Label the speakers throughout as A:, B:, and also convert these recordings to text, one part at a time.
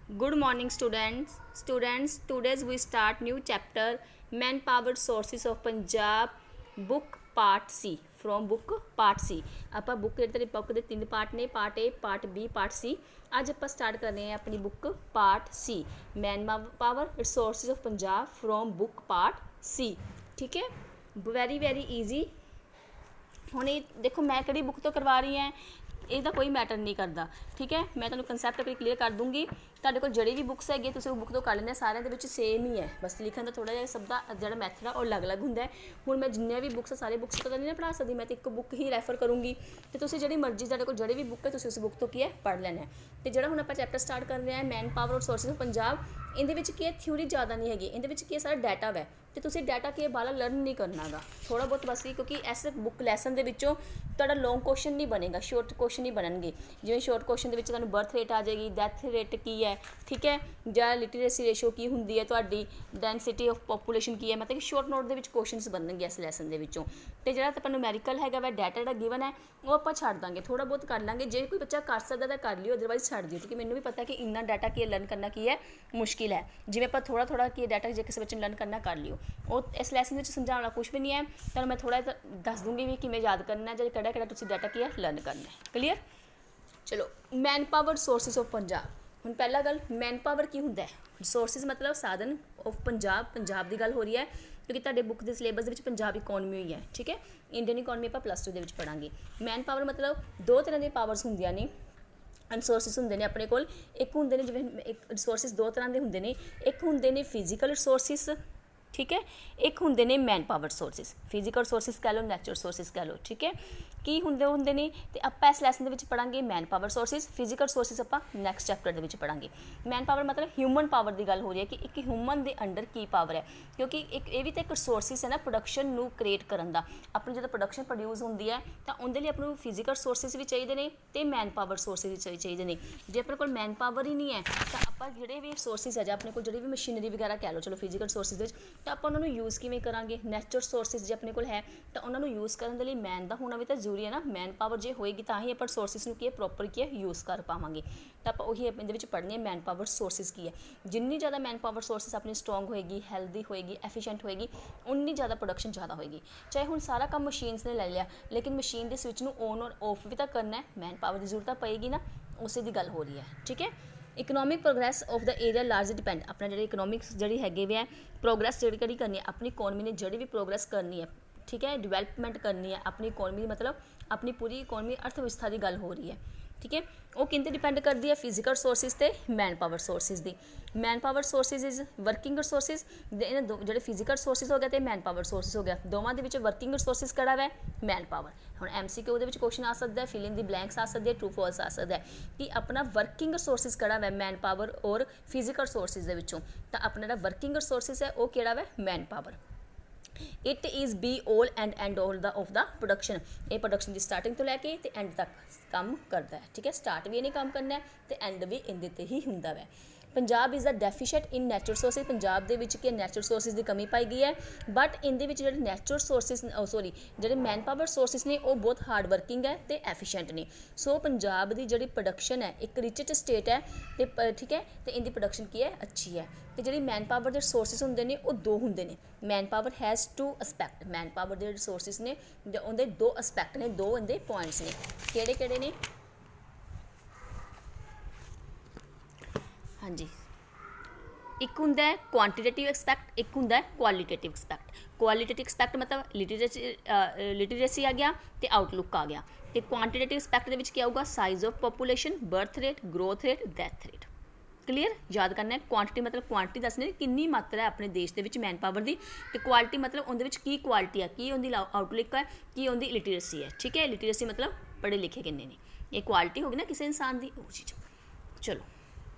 A: Good morning, students. Students, today we start new chapter Manpower Sources of Punjab, book part C. From book part C. ਆਪਾਂ book ਜਿਹੜੇ book ਦੇ ਤਿੰਨ part ਨੇ, ਪਾर्ट A, part B, part C. ਅੱਜ ਆਪਾਂ start ਕਰ ਰਹੇ ਹਾਂ ਆਪਣੀ book part C. Manpower Resources of Punjab from book part C. ठीक है, very easy. ਹੁਣ ਇਹ ਦੇਖੋ ਮੈਂ ਕਿਹੜੀ बुक ਤੋਂ ਕਰਵਾ ਰਹੀ ਹਾਂ, ਇਹਦਾ ਕੋਈ ਮੈਟਰ ਨਹੀਂ ਕਰਦਾ। ਠੀਕ ਹੈ, ਮੈਂ ਤੁਹਾਨੂੰ ਕਨਸੈਪਟ ਆਪਣੀ ਕਲੀਅਰ ਕਰ ਦੂੰਗੀ। ਤੁਹਾਡੇ ਕੋਲ ਜਿਹੜੀ ਵੀ ਬੁੱਕਸ ਹੈਗੀ ਤੁਸੀਂ ਉਹ ਬੁੱਕ ਤੋਂ ਕਰ ਲੈਂਦੇ, ਸਾਰਿਆਂ ਦੇ ਵਿੱਚ ਸੇਮ ਹੀ ਹੈ, ਬਸ ਲਿਖਣ ਦਾ ਥੋੜ੍ਹਾ ਜਿਹਾ ਸਭ ਦਾ ਜਿਹੜਾ ਮੈਥਡ ਆ ਉਹ ਅਲੱਗ ਹੁੰਦਾ ਹੈ। ਹੁਣ ਮੈਂ ਜਿੰਨੀਆਂ ਵੀ ਬੁੱਕਸ ਸਾਰੇ ਬੁੱਕਸ ਤੋਂ ਤਾਂ ਨਹੀਂ ਪੜ੍ਹਾ ਸਕਦੀ, ਮੈਂ ਤਾਂ ਇੱਕ ਬੁੱਕ ਹੀ ਰੈਫਰ ਕਰੂੰਗੀ ਅਤੇ ਤੁਸੀਂ ਜਿਹੜੀ ਮਰਜ਼ੀ ਤੁਹਾਡੇ ਕੋਲ ਜਿਹੜੀ ਵੀ ਬੁੱਕ ਹੈ ਤੁਸੀਂ ਉਸ ਬੁੱਕ ਤੋਂ ਕੀ ਹੈ ਪੜ੍ਹ ਲੈਣਾ। ਅਤੇ ਜਿਹੜਾ ਹੁਣ ਆਪਾਂ ਚੈਪਟਰ ਸਟਾਰਟ ਕਰ ਰਹੇ ਹਾਂ man power resources of Punjab, ਇਹਦੇ ਵਿੱਚ ਕੀ ਹੈ ਥਿਊਰੀ ਜ਼ਿਆਦਾ ਨਹੀਂ ਹੈਗੀ, ਇਹਦੇ ਵਿੱਚ ਕੀ ਹੈ ਸਾਰਾ ਡਾਟਾ ਹੈ ਅਤੇ ਤੁਸੀਂ ਡਾਟਾ ਕੀ ਹੈ ਬਾਹਲਾ ਲਰਨ ਨਹੀਂ ਕਰਨਾ ਗਾ, ਥੋੜ੍ਹਾ ਬਹੁਤ ਬਸ ਹੀ, ਕਿਉਂਕਿ ਇਸ ਬੁੱਕ ਲੈਸਨ ਦੇ ਵਿੱਚੋਂ ਤੁਹਾਡਾ ਲੌਂਗ ਕੁਐਸਚਨ ਨਹੀਂ ਬਣੇਗਾ, ਸ਼ੋਰਟ ਕੁਐਸਚਨ ਨਹੀਂ ਬਣਨਗੇ। ਜਿਵੇਂ ਸ਼ੋਰਟ ਕੁਐਸਚਨ ਦੇ ਵਿੱਚ ਤੁਹਾਨੂੰ ਬਰਥ ਰੇਟ ਆ ਜਾਏਗੀ, ਡੈਥ ਰੇਟ ਕੀ ਹੈ, ਠੀਕ ਹੈ, ਜਾਂ ਲਿਟਰੇਸੀ ਰੇਸ਼ੋ ਕੀ ਹੁੰਦੀ ਹੈ ਤੁਹਾਡੀ, ਡੈਂਸਿਟੀ ਆਫ ਪੋਪੂਲੇਸ਼ਨ ਕੀ ਹੈ, ਮਤਲਬ ਕਿ ਸ਼ੋਰਟ ਨੋਟ ਦੇ ਵਿੱਚ ਕੁਐਸਚਨਸ ਬਣਨਗੇ ਇਸ ਲੈਸਨ ਦੇ ਵਿੱਚੋਂ। ਅਤੇ ਜਿਹੜਾ ਆਪਾਂ ਨੂਮੈਰੀਕਲ ਹੈਗਾ ਵਾ ਡਾਟਾ ਜਿਹੜਾ ਗਿਵਨ ਹੈ ਉਹ ਆਪਾਂ ਛੱਡ ਦਾਂਗੇ, ਥੋੜ੍ਹਾ ਬਹੁਤ ਕਰ ਲਾਂਗੇ, ਜੇ ਕੋਈ ਬੱਚਾ ਕਰ ਸਕਦਾ ਤਾਂ ਕਰ ਲਿਓ, ਅਦਰਵਾਈਜ਼ ਛੱਡ ਦਿਓ, ਕਿਉਂਕਿ ਮੈਨੂੰ ਵੀ ਪਤਾ ਕਿ ਇੰਨਾ ਡਾਟਾ ਕੀ ਲਰਨ ਕਰਨਾ ਕੀ ਹੈ ਮੁਸ਼ਕਿਲ ਹੈ। ਜਿਵੇਂ ਆਪਾਂ ਥੋੜ੍ਹਾ ਕੀ ਡਾਟਾ ਜੇ ਕਿਸੇ ਬੱਚੇ ਨੂੰ ਲਰਨ ਕਰਨਾ ਕਰ ਲਿਓ, ਉਹ ਇਸ ਲੈਸਨ ਵਿੱਚ ਸਮਝਾਉਣ ਵਾਲਾ ਕੁਛ ਵੀ ਨਹੀਂ ਹੈ, ਤੁਹਾਨੂੰ ਮੈਂ ਥੋੜ੍ਹਾ ਜਿਹਾ ਦੱਸ ਦੂੰਗੀ ਵੀ ਕਿਵੇਂ ਯਾਦ ਕਰਨਾ ਜਾਂ ਕਿਹੜਾ ਤੁਸੀਂ ਡਾਟਾ ਕੀ ਹੈ ਲਰਨ ਕਰਨਾ ਹੈ। ਕਲੀਅਰ? ਚਲੋ, ਮੈਨ ਪਾਵਰ ਸੋਰਸਿਸ ਆਫ ਪੰਜਾਬ। ਹੁਣ ਪਹਿਲਾ ਗੱਲ, ਮੈਨ ਪਾਵਰ ਕੀ ਹੁੰਦਾ ਹੈ? ਰਿਸੋਰਸਿਸ ਮਤਲਬ ਸਾਧਨ ਆਫ ਪੰਜਾਬ ਦੀ ਗੱਲ ਹੋ ਰਹੀ ਹੈ, ਕਿਉਂਕਿ ਤੁਹਾਡੇ ਬੁੱਕ ਦੇ ਸਿਲੇਬਸ ਦੇ ਵਿੱਚ ਪੰਜਾਬ ਇਕੋਨਮੀ ਹੋਈ ਹੈ। ਠੀਕ ਹੈ, ਇੰਡੀਅਨ ਇਕੋਨਮੀ ਆਪਾਂ +2 ਦੇ ਵਿੱਚ ਪੜ੍ਹਾਂਗੇ। ਮੈਨ ਪਾਵਰ ਮਤਲਬ ਦੋ ਤਰ੍ਹਾਂ ਦੀਆਂ ਪਾਵਰਸ ਹੁੰਦੀਆਂ ਨੇ, ਰਿਸੋਰਸਿਸ ਹੁੰਦੇ ਨੇ ਆਪਣੇ ਕੋਲ। ਇੱਕ ਹੁੰਦੇ ਨੇ ਜਿਵੇਂ ਇੱਕ ਰਿਸੋਰਸਿਸ ਦੋ ਤਰ੍ਹਾਂ ਦੇ ਹੁੰਦੇ ਨੇ, ਇੱਕ ਹੁੰਦੇ ਨੇ ਫਿਜ਼ੀਕਲ ਰਿਸੋਰਸਿਸ, ਠੀਕ ਹੈ, ਇੱਕ ਹੁੰਦੇ ਨੇ ਮੈਨ ਪਾਵਰ ਸੋਰਸਿਸ। ਫਿਜ਼ੀਕਲ ਰਿਸੋਰਸਿਸ ਕਹਿ ਲਓ, ਨੈਚੁਰਲ ਰਿਸੋਰਸਿਸ ਕਹਿ ਲਓ। ਠੀਕ ਹੈ, ਕੀ ਹੁੰਦੇ ਨੇ ਅਤੇ ਆਪਾਂ ਇਸ ਲੈਸਨ ਦੇ ਵਿੱਚ ਪੜ੍ਹਾਂਗੇ man power sources. Physical resources ਆਪਾਂ ਨੈਕਸਟ ਚੈਪਟਰ ਦੇ ਵਿੱਚ ਪੜ੍ਹਾਂਗੇ। ਮੈਨ ਪਾਵਰ ਮਤਲਬ ਹਿਊਮਨ ਪਾਵਰ ਦੀ ਗੱਲ ਹੋ ਰਹੀ ਹੈ ਕਿ ਇੱਕ ਹਿਊਮਨ ਦੇ ਅੰਡਰ ਕੀ ਪਾਵਰ ਹੈ, ਕਿਉਂਕਿ ਇਹ ਵੀ ਤਾਂ ਇੱਕ ਰਿਸੋਰਸਿਸ ਹੈ ਨਾ ਪ੍ਰੋਡਕਸ਼ਨ ਨੂੰ ਕ੍ਰੀਏਟ ਕਰਨ ਦਾ। ਆਪਣੀ ਜਦੋਂ ਪ੍ਰੋਡਕਸ਼ਨ ਪ੍ਰੋਡਿਊਸ ਹੁੰਦੀ ਹੈ ਤਾਂ ਉਹਦੇ ਲਈ ਆਪਾਂ ਨੂੰ ਫਿਜ਼ੀਕਲ ਰਿਸੋਰਸਿਸ ਵੀ ਚਾਹੀਦੇ ਨੇ ਅਤੇ ਮੈਨ ਪਾਵਰ ਸੋਰਸਿਸ ਵੀ ਚਾਹੀਦੇ ਨੇ। ਜੇ ਆਪਣੇ ਕੋਲ ਮੈਨ ਪਾਵਰ ਹੀ ਨਹੀਂ ਹੈ ਤਾਂ ਆਪਾਂ ਜਿਹੜੇ ਵੀ ਰਿਸੋਰਸਿਸ ਹੈ ਜਾਂ ਆਪਣੇ ਕੋਲ ਜਿਹੜੀ ਵੀ ਮਸ਼ੀਨਰੀ ਵਗੈਰਾ ਕਹਿ ਲਓ, ਚਲੋ ਫਿਜ਼ੀਕਲ ਰਿਸੋਰਸਿਸ ਦੇ ਵਿੱਚ, ਤਾਂ ਆਪਾਂ ਉਹਨਾਂ ਨੂੰ ਯੂਜ਼ ਕਿਵੇਂ ਕਰਾਂਗੇ? ਨੈਚੁਰਲ ਰਿਸੋਰਸਿਸ ਜੇ ਆਪਣੇ ਕੋਲ ਹੈ ਤਾਂ ਉਹਨਾਂ ਨੂੰ ਯੂਜ਼ ਕਰਨ ਦੇ ਲਈ ਮੈਨ ਦਾ ਹੋਣਾ ਵੀ ਤਾਂ ਜ਼ਰੂਰੀ ਹੈ ਨਾ। ਮੈਨ ਪਾਵਰ ਜੇ ਹੋਏਗੀ ਤਾਂ ਹੀ ਆਪਾਂ ਰਿਸੋਰਸਿਸ ਨੂੰ ਕੀ ਹੈ ਪ੍ਰੋਪਰ ਕੀ ਹੈ ਯੂਜ਼ ਕਰ ਪਾਵਾਂਗੇ। ਤਾਂ ਆਪਾਂ ਉਹੀ ਇਹਦੇ ਵਿੱਚ ਪੜ੍ਹਨੀ ਹੈ ਮੈਨ ਪਾਵਰ ਸੋਰਸਿਸ ਕੀ ਹੈ। ਜਿੰਨੀ ਜ਼ਿਆਦਾ ਮੈਨ ਪਾਵਰ ਸੋਰਸਿਸ ਆਪਣੀ ਸਟਰੋਂਗ ਹੋਏਗੀ, ਹੈਲਦੀ ਹੋਏਗੀ, ਐਫੀਸ਼ੀਐਂਟ ਹੋਏਗੀ, ਉਨੀ ਜ਼ਿਆਦਾ ਪ੍ਰੋਡਕਸ਼ਨ ਜ਼ਿਆਦਾ ਹੋਏਗੀ। ਚਾਹੇ ਹੁਣ ਸਾਰਾ ਕੰਮ ਮਸ਼ੀਨਸ ਨੇ ਲੈ ਲਿਆ, ਲੇਕਿਨ ਮਸ਼ੀਨ ਦੇ ਸਵਿਚ ਨੂੰ ਔਨ ਔਰ ਆਫ ਵੀ ਤਾਂ ਕਰਨਾ ਹੈ, ਮੈਨ ਪਾਵਰ ਦੀ ਜ਼ਰੂਰਤ ਤਾਂ ਪਏਗੀ ਨਾ, ਉਸੇ ਦੀ ਗੱਲ ਹੋ ਰਹੀ ਹੈ। ਠੀਕ ਹੈ, economic progress of the area ਲਾਰਜਲੀ depend, ਆਪਣਾ ਜਿਹੜੇ ਇਕਨੋਮਿਕਸ ਜਿਹੜੀ ਹੈਗੇ ਵੀ ਹੈ ਪ੍ਰੋਗਰੈਸ ਜਿਹੜੀ ਕਰਨੀ ਹੈ, ਆਪਣੀ ਇਕੋਨਮੀ ਨੇ ਜਿਹੜੀ ਵੀ ਪ੍ਰੋਗਰੈਸ ਕਰਨੀ ਹੈ, ਠੀਕ ਹੈ, ਡਿਵੈਲਪਮੈਂਟ ਕਰਨੀ ਹੈ ਆਪਣੀ ਇਕੋਨਮੀ, ਮਤਲਬ ਆਪਣੀ ਪੂਰੀ ਇਕੋਨਮੀ ਅਰਥ ਵਿਵਸਥਾ ਦੀ ਗੱਲ ਹੋ ਰਹੀ ਹੈ। ਠੀਕ ਹੈ, ਉਹ ਕਿੰਨੇ ਡਿਪੈਂਡ ਕਰਦੀ ਹੈ? ਫਿਜ਼ੀਕਲ ਰਿਸੋਰਸਿਸ ਅਤੇ ਮੈਨ power sources the. Man power sources is working resources, ਜਿਹੜੇ ਫਿਜ਼ੀਕਲ ਰਿਸੋਰਸਿਸ ਹੋ ਗਿਆ ਅਤੇ ਮੈਨ ਪਾਵਰ ਸੋਰਸਿਸ ਹੋ ਗਿਆ, ਦੋਵਾਂ ਦੇ ਵਿੱਚ ਵਰਕਿੰਗ ਰਿਸੋਰਸਿਸ ਕਿਹੜਾ ਹੈ? Man power. ਹੁਣ MCQ ਦੇ ਵਿੱਚ ਕੁਐਸਚਨ ਆ ਸਕਦਾ ਹੈ, ਫਿਲ ਇਨ ਦੀ ਬਲੈਂਕਸ ਆ ਸਕਦੀ ਹੈ, ਟਰੂ ਫਾਲਸ ਆ ਸਕਦਾ ਹੈ ਕਿ ਆਪਣਾ ਵਰਕਿੰਗ ਰਿਸੋਰਸਿਸ ਕਿਹੜਾ ਹੈ ਮੈਨ ਪਾਵਰ ਔਰ ਫਿਜ਼ੀਕਲ ਰਿਸੋਰਸਿਸ ਦੇ ਵਿੱਚੋਂ। ਤਾਂ ਆਪਣਾ ਜਿਹੜਾ ਵਰਕਿੰਗ ਰਿਸੋਰਸਿਸ ਹੈ ਉਹ ਕਿਹੜਾ ਹੈ? Man power. It is B all and all the of the production, ਇਹ ਪ੍ਰੋਡਕਸ਼ਨ ਦੀ ਸਟਾਰਟਿੰਗ ਤੋਂ ਲੈ ਕੇ ਅਤੇ ਐਂਡ ਤੱਕ ਕੰਮ ਕਰਦਾ ਹੈ। ਠੀਕ ਹੈ, ਸਟਾਰਟ ਵੀ ਇਹਨੇ ਕੰਮ ਕਰਨਾ ਅਤੇ ਐਂਡ ਵੀ ਇਹਦੇ 'ਤੇ ਹੀ ਹੁੰਦਾ ਵੈ। Punjab is the deficient in natural resources, Punjab ਦੇ ਵਿੱਚ ਕੀ ਨੈਚੁਰਲ ਰਿਸੋਰਸਿਸ ਦੀ ਕਮੀ ਪਾਈ ਗਈ ਹੈ, ਬਟ ਇਹਦੇ ਵਿੱਚ ਜਿਹੜੇ ਨੈਚੁਰਲ ਰਿਸੋਰਸਿਸ ਜਿਹੜੇ ਮੈਨ ਪਾਵਰ ਰਿਸੋਰਸਿਸ ਨੇ ਉਹ ਬਹੁਤ ਹਾਰਡ ਵਰਕਿੰਗ ਹੈ ਅਤੇ ਐਫੀਸ਼ੀਐਂਟ ਨੇ। ਸੋ ਪੰਜਾਬ ਦੀ ਜਿਹੜੀ ਪ੍ਰੋਡਕਸ਼ਨ ਹੈ ਇੱਕ ਰਿਚਟ ਸਟੇਟ ਹੈ ਅਤੇ ਠੀਕ ਹੈ, ਅਤੇ ਇਹਦੀ ਪ੍ਰੋਡਕਸ਼ਨ ਕੀ ਹੈ ਅੱਛੀ ਹੈ। ਅਤੇ ਜਿਹੜੀ ਮੈਨ ਪਾਵਰ ਦੇ ਰਿਸੋਰਸਿਸ ਹੁੰਦੇ ਨੇ ਉਹ ਦੋ ਹੁੰਦੇ ਨੇ। Manpower has two aspect, manpower ਦੇ ਰਿਸੋਰਸਿਸ ਨੇ ਉਹਦੇ ਦੋ ਅਸਪੈਕਟ ਨੇ, ਦੋ ਇਹਦੇ ਪੁਆਇੰਟਸ ਨੇ। ਕਿਹੜੇ ਨੇ? ਹਾਂਜੀ, ਇੱਕ ਹੁੰਦਾ ਹੈ ਕੁਆਂਟੀਟੇਟਿਵ ਐਸਪੈਕਟ, ਇੱਕ ਹੁੰਦਾ ਹੈ ਕੁਆਲੀਟੇਟਿਵ ਐਸਪੈਕਟ। ਕੁਆਲੀਟੇਟਿਵ ਐਸਪੈਕਟ ਮਤਲਬ ਲਿਟਰੇਸੀ ਆ ਗਿਆ ਅਤੇ ਆਊਟਲੁੱਕ ਆ ਗਿਆ, ਅਤੇ ਕੁਆਂਟੀਟੇਟਿਵ ਐਸਪੈਕਟ ਦੇ ਵਿੱਚ ਕੀ ਆਊਗਾ? Size of population, birth rate, growth rate, death rate. Clear? ਯਾਦ ਕਰਨਾ ਹੈ। ਕੁਆਂਟਿਟੀ ਮਤਲਬ ਕੁਆਂਟਿਟੀ ਦੱਸਣੀ ਕਿੰਨੀ ਮਾਤਰਾ ਹੈ ਆਪਣੇ ਦੇਸ਼ ਦੇ ਵਿੱਚ ਮੈਨ ਪਾਵਰ ਦੀ, ਅਤੇ ਕੁਆਲਿਟੀ ਮਤਲਬ ਉਹਦੇ ਵਿੱਚ ਕੀ ਕੁਆਲਿਟੀ ਹੈ, ਕੀ ਉਹਦੀ ਆਊਟਲੁੱਕ ਹੈ, ਕੀ ਉਹਦੀ ਲਿਟਰੇਸੀ ਹੈ। ਠੀਕ ਹੈ, ਲਿਟਰੇਸੀ ਮਤਲਬ ਪੜ੍ਹੇ ਲਿਖੇ ਕਿੰਨੇ ਨੇ, ਇਹ ਕੁਆਲਿਟੀ ਹੋ ਗਈ ਨਾ ਕਿਸੇ ਇਨਸਾਨ ਦੀ, ਉਹ ਚੀਜ਼। ਚਲੋ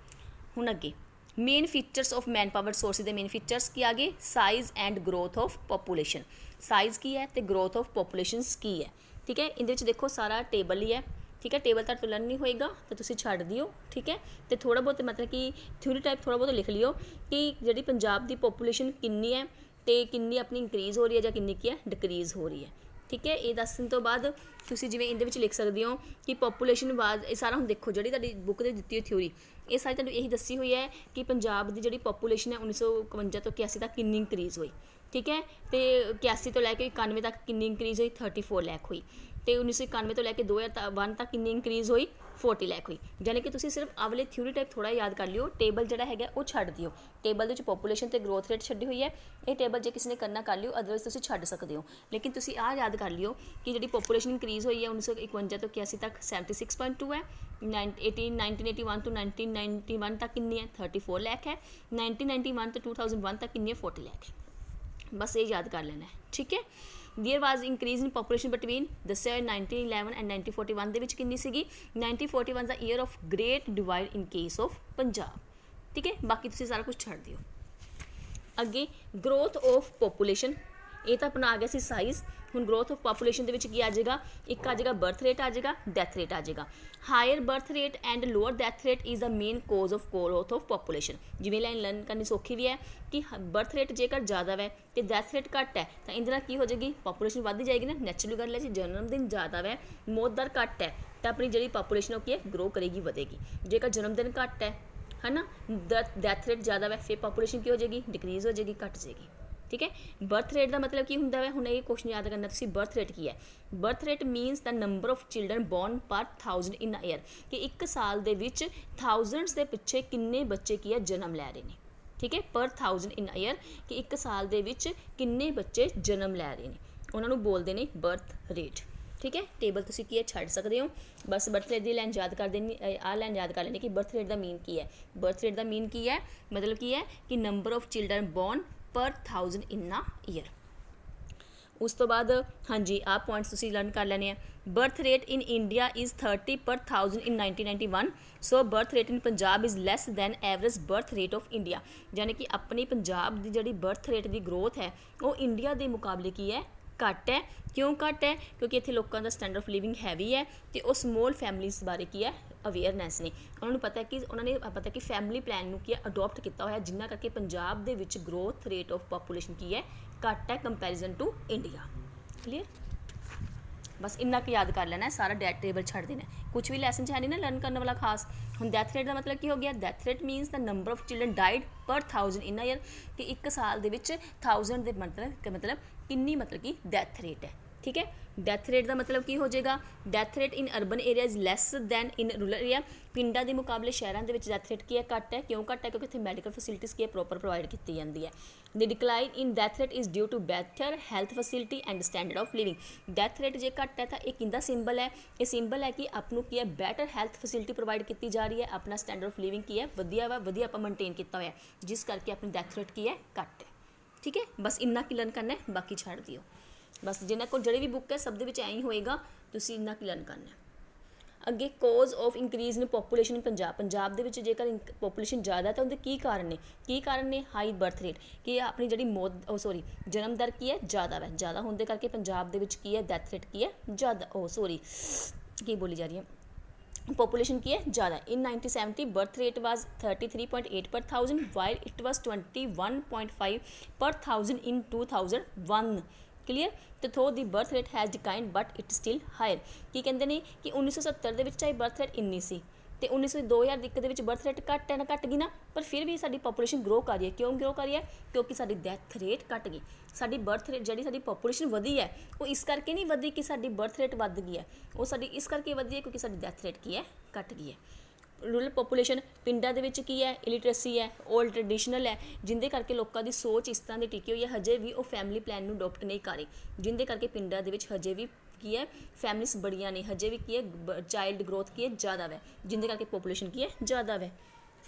A: ਹੁਣ ਅੱਗੇ main features of man power sources ਦੇ ਮੇਨ ਫੀਚਰਸ ਕੀ ਆ ਗਏ? Size and growth of population, size ਕੀ ਹੈ ਅਤੇ ਗਰੋਥ ਆਫ ਪੋਪੂਲੇਸ਼ਨਸ ਕੀ ਹੈ। ਠੀਕ ਹੈ, ਇਹਦੇ ਵਿੱਚ ਦੇਖੋ ਸਾਰਾ ਟੇਬਲ ਹੀ ਹੈ। ਠੀਕ ਹੈ, ਟੇਬਲ ਤੁਹਾਡੇ ਤੋਂ ਲਰਨ ਨਹੀਂ ਹੋਏਗਾ ਤਾਂ ਤੁਸੀਂ ਛੱਡ ਦਿਓ। ਠੀਕ ਹੈ, ਅਤੇ ਥੋੜ੍ਹਾ ਬਹੁਤ ਮਤਲਬ ਕਿ ਥਿਊਰੀ ਟਾਈਪ ਥੋੜ੍ਹਾ ਬਹੁਤ ਲਿਖ ਲਿਓ ਕਿ ਜਿਹੜੀ ਪੰਜਾਬ ਦੀ ਪੋਪੂਲੇਸ਼ਨ ਕਿੰਨੀ ਹੈ ਅਤੇ ਕਿੰਨੀ ਆਪਣੀ ਇੰਕਰੀਜ਼ ਹੋ ਰਹੀ ਹੈ ਜਾਂ ਕਿੰਨੀ ਕੀ ਹੈ ਡਿਕਰੀਜ਼ ਹੋ ਰਹੀ ਹੈ। ठीक है। ये दस्सण तो बाद तुसीं जिवें इहदे विच लिख सकदे हो कि पॉपूलेशन वाज, ये सारा हुण देखो जिहड़ी तुहाडी बुक दे दित्ती होई थ्योरी, ये सारी तुहानूं यही दस्सी हुई है कि पंजाब की जिहड़ी पॉपूलेशन है 1951 तो 81 तक किन्नी इंक्रीज़ हुई, ठीक है। तो 81 तो लैके 91 तक किन्नी इंक्रीज़ हुई, 34 लाख हुई। तो 1991 तो लैके 2001 तक किन्नी इंक्रीज़ हुई, 40 लाख हुई। यानी कि तुसीं सिर्फ आवले थ्योरी टाइप थोड़ा याद कर लियो, टेबल जिहड़ा हैगा वो छड्ड दिओ। टेबल दे विच पॉपूलेशन ते ग्रोथ रेट छड्डी हुई है, ये टेबल जे किसी ने करना कर लियो, अदरवाइज तुसीं छड्ड सकदे हो। लेकिन तुसीं आ याद कर लियो कि जिहड़ी पॉपूलेशन इंक्रीज़ हुई है 1951 तो 81 तक 76.2 है, 1981 तो 1991 तक किन्नी है, 34 लाख है, 1991 तो 2001 तक किन्नी है, 40 लाख है। बस ये याद कर लेना है, ठीक है। There was increase in population between दस्सिया 1911 एंड 1941 ਦੇ ਵਿੱਚ ਕਿੰਨੀ ਸੀਗੀ, 1941 ਦਾ year of great divide in case of Punjab, ठीक है। बाकी तुसीं सारा कुछ छੱਡ दिओ। ਅੱਗੇ ग्रोथ ऑफ पॉपूलेशन, ये तो अपना आ गया सी साइज़। ਹੁਣ ग्रोथ ऑफ पॉपूलेशन ਦੇ ਵਿੱਚ ਕੀ ਆ ਜਾਏਗਾ, ਇੱਕ ਆ ਜਾਏਗਾ बर्थ रेट आ जाएगा, डैथ रेट आ जाएगा। Higher birth rate and lower death rate is the main cause of growth of population. जिवें लाइन लर्न करनी सौखी भी है कि बर्थ रेट जेकर ज़्यादा है तो डैथ रेट घट है, तो इहदे नाल की हो जाएगी, पॉपूलेशन वधदी जाएगी ना। नैचुरल गल है जी, जन्मदिन ज़्यादा है, मौत दर घट है, तो अपनी जी पॉपूलेशन की है ग्रो करेगी, ਵਧੇਗੀ। जेकर जन्मदिन घट है ना, डैथ रेट ज़्यादा है, फिर पॉपूलेशन की हो जाएगी, डिक्रीज़ हो जाएगी, घट जाएगी, ठीक है। बर्थ रेट का मतलब की होंदा है, हुणे ये क्वेश्चन याद करना तुसीं, बर्थ रेट की है। Birth rate मीनस the number of children born पर 1000 इन अ ईयर, कि एक साल दे विच थाउजेंड्स के पिछे किन्ने बच्चे की है जन्म लै रहे हैं, ठीक है। पर 1000 इन अ ईयर, कि एक साल दे विच किन्ने बच्चे जन्म लै रहे हैं, उन्होंने बोलते हैं बर्थ रेट, ठीक है। टेबल तुसीं की है छड्ड सकते हो, बस बर्थ रेट की लाइन याद कर देनी, आ लाइन याद कर लेनी कि बर्थ रेट का मीन की है। बर्थ रेट का मीन की है, मतलब की है कि नंबर ऑफ चिल्ड्रन बॉर्न पर 1000 इन अ ईयर। उस तो बाद हाँ जी, आप पॉइंट्स तुसीं लर्न कर लेने हैं। Birth rate in India is 30 per 1000 in 1991, so birth rate in Punjab is less than average birth rate of India. यानी कि अपनी पंजाब की जिहड़ी बर्थ रेट की ग्रोथ है वो इंडिया के मुकाबले की है, घट है। क्यों घट है, क्योंकि इत्थे लोगों का स्टैंडर्ड ऑफ लिविंग हैवी है, तो वो स्मॉल फैमिलीज़ बारे की है अवेयरनैस ने, उन्होंने पता है कि उन्होंने पता कि फैमिली प्लान नूं की है अडोप्ट किया होया, जिन्ना करके पंजाब दे विच ग्रोथ रेट ऑफ पॉपूलेशन की है घट है कंपैरिजन टू इंडिया। क्लीयर, बस इन्ना क याद कर लेना है, सारा डेट टेबल छड्ड देना है, कुछ भी लैसन च है नहीं ना लर्न करने वाला खास। हुण डैथ रेट का मतलब की हो गया, death rate मीनस the number of children died पर 1000 इन अ ईयर, कि एक साल दे विच 1000 दे मतलब किन्नी मतलब कि डैथ रेट है, ठीक है। डैथ रेट का मतलब की हो जाएगा, death rate in urban area is less then in rural area, पिंडा के मुकाबले शहरों के डैथ रेट की है घट है। क्यों घट है, क्योंकि इतने मैडिकल फैसिलिटीज़ की है प्रॉपर प्रोवाइड की जाती है। The decline in death rate is due to better health facility and standard of living. Death rate जे घट है तो एक किंदा सिंबल है, ये सिंबल है कि आपनों की है बैटर हैल्थ फैसिलिटी प्रोवाइड की जा रही है, अपना स्टैंडर्ड ऑफ लिविंग की है वधिया आप मेनटेन किया हुआ है, जिस करके अपनी डैथ रेट की है घट है, ठीक है। बस इन्ना की लर्न करना है, बाकी छड्ड दिओ। बस जिन्होंने को जी भी बुक है सब दे विच ऐ ही होएगा, तुसीं इन्ना की लर्न करना है। अगे cause of increase in population in Punjab, Punjab दे विच जेकर पॉपूलेशन ज़्यादा तो उनके की कारण ने हाई बर्थ रेट, कि अपनी जी मौत जन्म दर की है ज़्यादा होने करके पंजाब दे विच की है डैथ रेट की है ज़्यादा, की बोली जा रही है, पॉपूलेशन की है ज़्यादा। इन 1970 बर्थ रेट वाज 33.8 पर 1000 वाइल इट वाज 21.5 पर 1000 इन 2001। क्लीयर, तो though the birth rate has declined but it still higher. की कहते हैं कि 1970 ਦੇ ਵਿੱਚ ਚਾਹੇ बर्थ रेट इन्नी सी, तो 2001 ਦੇ ਵਿੱਚ बर्थ रेट घट है ना, घट गई ना, पर फिर भी साडी पॉपूलेशन ग्रो कर रही है। क्यों ग्रो कर रही है, क्योंकि साडी डैथ रेट घट गई। साडी बर्थ रेट जी साडी पॉपूलेशन वधी है वो इस करके नहीं वधी कि साडी बर्थ रेट वध गई है, वो साडी इस करके वधी है क्योंकि साडी डैथ रेट की है घट गई है। रूरल पॉपूलेशन पिंडा दे विच की है, इलिटरेसी है, ओल्ड ट्रैडिशनल है, जिंदे करके लोगों की सोच इस तरह की टिकी हुई है, हजे भी वो फैमिली प्लान नूं अडोप्ट नहीं कर रही, जिंदे करके पिंडा दे विच हजे भी की है फैमिलीज बड़ियां ने, हजे भी की है चाइल्ड ग्रोथ की है ज़्यादा है, जिंदे करके पॉपूलेशन की है ज़्यादा है,